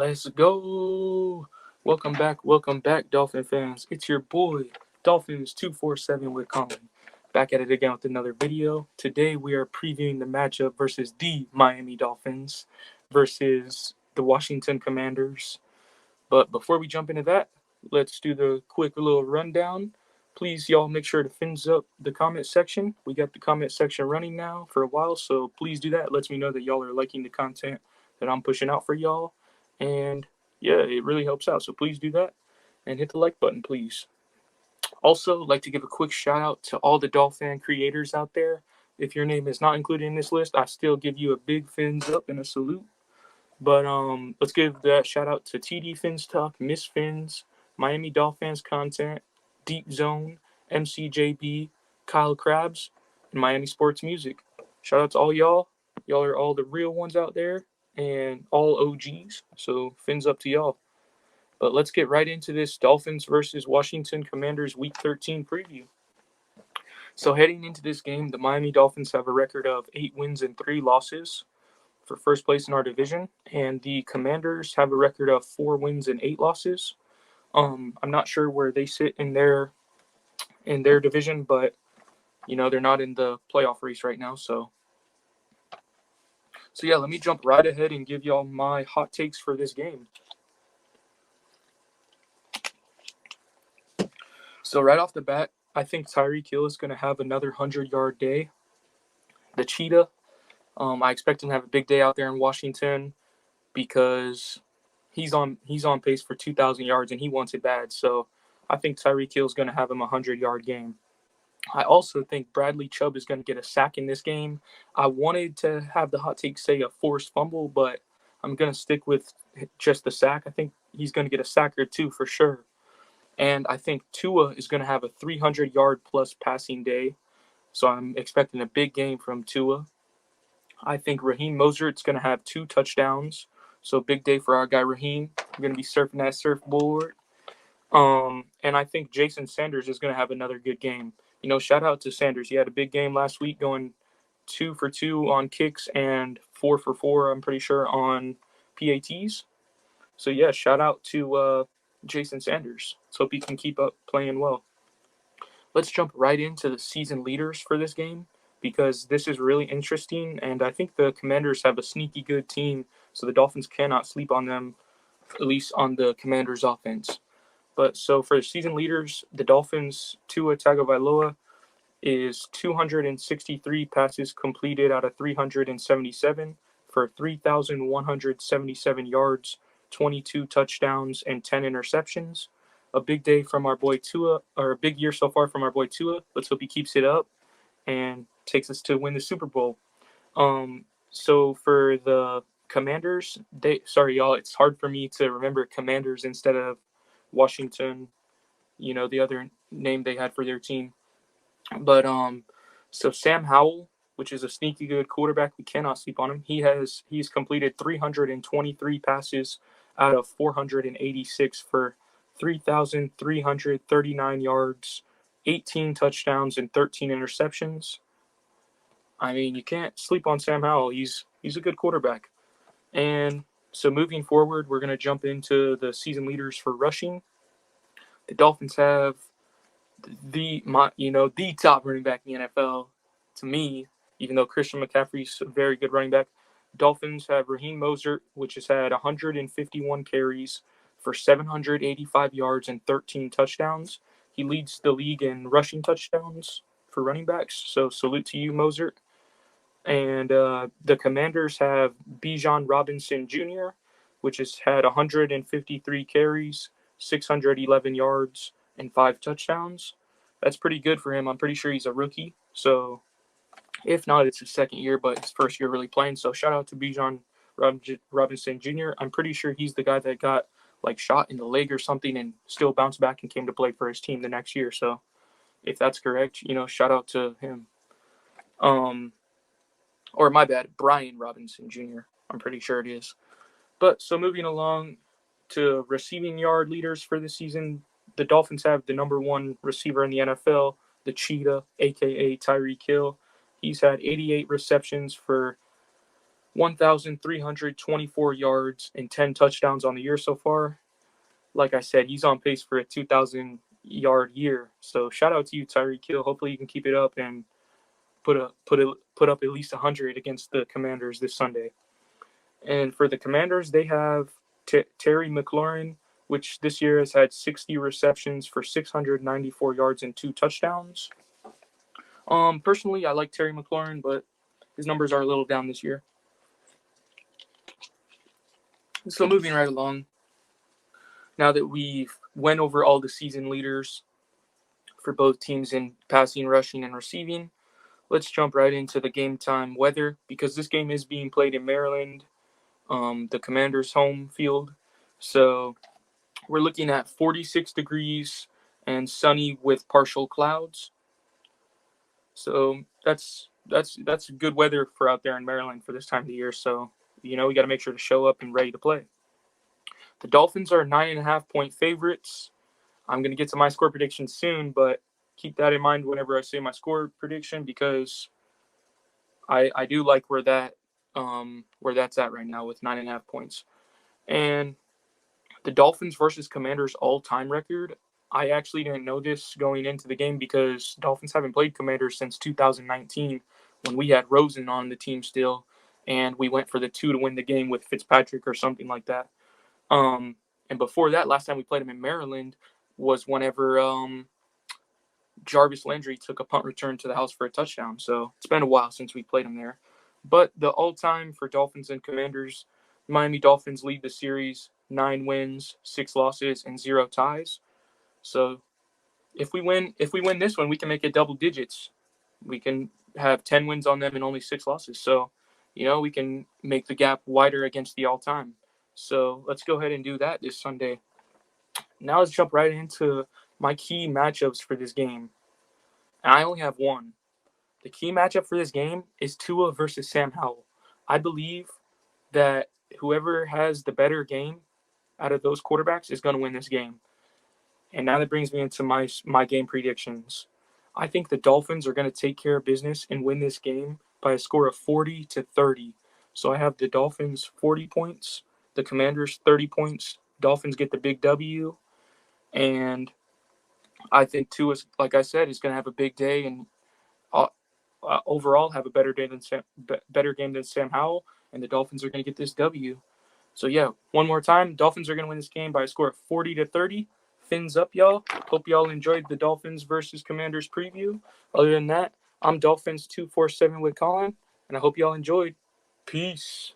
Let's go. Welcome back, Dolphin fans. It's your boy, Dolphins 247 with Colin. Back at it again with another video. Today we are previewing the matchup versus the Miami Dolphins versus the Washington Commanders. But before we jump into that, let's do the quick little rundown. Please, y'all, make sure to fins up the comment section. We got the comment section running now for a while, so please do that. It lets me know that y'all are liking the content that I'm pushing out for y'all. And yeah, it really helps out. So please do that and hit the like button, please. Also, like to give a quick shout out to all the Dolphin creators out there. If your name is not included in this list, I still give you a big fins up and a salute. But let's give that shout out to TD Fins Talk, Miss Fins, Miami Dolphins Content, Deep Zone, MCJB, Kyle Krabs, and Miami Sports Music. Shout out to all y'all. Y'all are all the real ones out there and all OGs. So fins up to y'all. But let's get right into this Dolphins versus Washington Commanders Week 13 preview. So heading into this game, the Miami Dolphins have a record of 8 wins and 3 losses for first place in our division, and the Commanders have a record of 4 wins and 8 losses. I'm not sure where they sit in their division, but they're not in the playoff race right now. So yeah, let me jump right ahead and give y'all my hot takes for this game. So right off the bat, I think Tyreek Hill is going to have another 100-yard day. The Cheetah, I expect him to have a big day out there in Washington because he's on pace for 2,000 yards and he wants it bad. So I think Tyreek Hill is going to have him a 100-yard game. I also think Bradley Chubb is going to get a sack in this game. I wanted to have the hot take say a forced fumble, but I'm going to stick with just the sack. I think he's going to get a sack or two for sure. And I think Tua is going to have a 300-yard plus passing day. So I'm expecting a big game from Tua. I think Raheem Mostert's going to have 2 touchdowns. So big day for our guy Raheem. We're going to be surfing that surfboard. And I think Jason Sanders is going to have another good game. Shout out to Sanders. He had a big game last week, going 2 for 2 on kicks and 4 for 4, I'm pretty sure, on PATs. So yeah, shout out to Jason Sanders. Let's hope he can keep up playing well. Let's jump right into the season leaders for this game because this is really interesting, and I think the Commanders have a sneaky good team, so the Dolphins cannot sleep on them, at least on the Commanders' offense. But so for the season leaders, the Dolphins' Tua Tagovailoa is 263 passes completed out of 377 for 3,177 yards, 22 touchdowns, and 10 interceptions. A big day from our boy Tua, or a big year so far from our boy Tua. Let's hope he keeps it up and takes us to win the Super Bowl. So for the Commanders, sorry y'all, it's hard for me to remember Commanders instead of Washington, the other name they had for their team. But so Sam Howell, which is a sneaky good quarterback, we cannot sleep on him. He's completed 323 passes out of 486 for 3,339 yards, 18 touchdowns, and 13 interceptions. I mean, you can't sleep on Sam Howell. He's a good quarterback. And so moving forward, we're going to jump into the season leaders for rushing. The Dolphins have the top running back in the NFL to me, even though Christian McCaffrey's a very good running back. Dolphins have Raheem Mostert, which has had 151 carries for 785 yards and 13 touchdowns. He leads the league in rushing touchdowns for running backs, so salute to you, Mostert. And the Commanders have Bijan Robinson Jr., which has had 153 carries, 611 yards, and 5 touchdowns. That's pretty good for him. I'm pretty sure he's a rookie. So if not, it's his second year, but his first year really playing. So shout out to Bijan Robinson Jr. I'm pretty sure he's the guy that got shot in the leg or something and still bounced back and came to play for his team the next year. So if that's correct, shout out to him. Or my bad, Brian Robinson Jr. I'm pretty sure it is. But so moving along to receiving yard leaders for the season, the Dolphins have the number 1 receiver in the NFL, the Cheetah, a.k.a. Tyreek Hill. He's had 88 receptions for 1,324 yards and 10 touchdowns on the year so far. Like I said, he's on pace for a 2,000-yard year. So shout out to you, Tyreek Hill. Hopefully you can keep it up and put up at least 100 against the Commanders this Sunday. And for the Commanders, they have Terry McLaurin, which this year has had 60 receptions for 694 yards and 2 touchdowns. Personally, I like Terry McLaurin, but his numbers are a little down this year. So moving right along, now that we've went over all the season leaders for both teams in passing, rushing, and receiving, let's jump right into the game time weather, because this game is being played in Maryland, the Commanders' home field. So we're looking at 46 degrees and sunny with partial clouds. So that's good weather for out there in Maryland for this time of the year. So, we got to make sure to show up and ready to play. The Dolphins are 9.5-point favorites. I'm going to get to my score prediction soon, but keep that in mind whenever I say my score prediction, because I do like where that's at right now with 9.5 points. And the Dolphins versus Commanders all-time record, I actually didn't know this going into the game, because Dolphins haven't played Commanders since 2019 when we had Rosen on the team still, and we went for the 2 to win the game with Fitzpatrick or something like that. And before that, last time we played them in Maryland was whenever Jarvis Landry took a punt return to the house for a touchdown. So it's been a while since we played them there. But the all-time for Dolphins and Commanders, Miami Dolphins lead the series 9 wins, 6 losses, and 0 ties. So if we win this one, we can make it double digits. We can have 10 wins on them and only 6 losses. So, we can make the gap wider against the all-time. So let's go ahead and do that this Sunday. Now let's jump right into my key matchups for this game. And I only have one. The key matchup for this game is Tua versus Sam Howell. I believe that whoever has the better game out of those quarterbacks is going to win this game. And now that brings me into my game predictions. I think the Dolphins are going to take care of business and win this game by a score of 40-30. So I have the Dolphins 40 points, the Commanders 30 points. Dolphins get the big W. And I think Tua, like I said, is going to have a big day and overall have a better game than Sam Howell, and the Dolphins are going to get this W. So yeah, one more time, Dolphins are going to win this game by a score of 40-30. Fins up, y'all. Hope y'all enjoyed the Dolphins versus Commanders preview. Other than that, I'm Dolphins 247 with Colin, and I hope y'all enjoyed. Peace.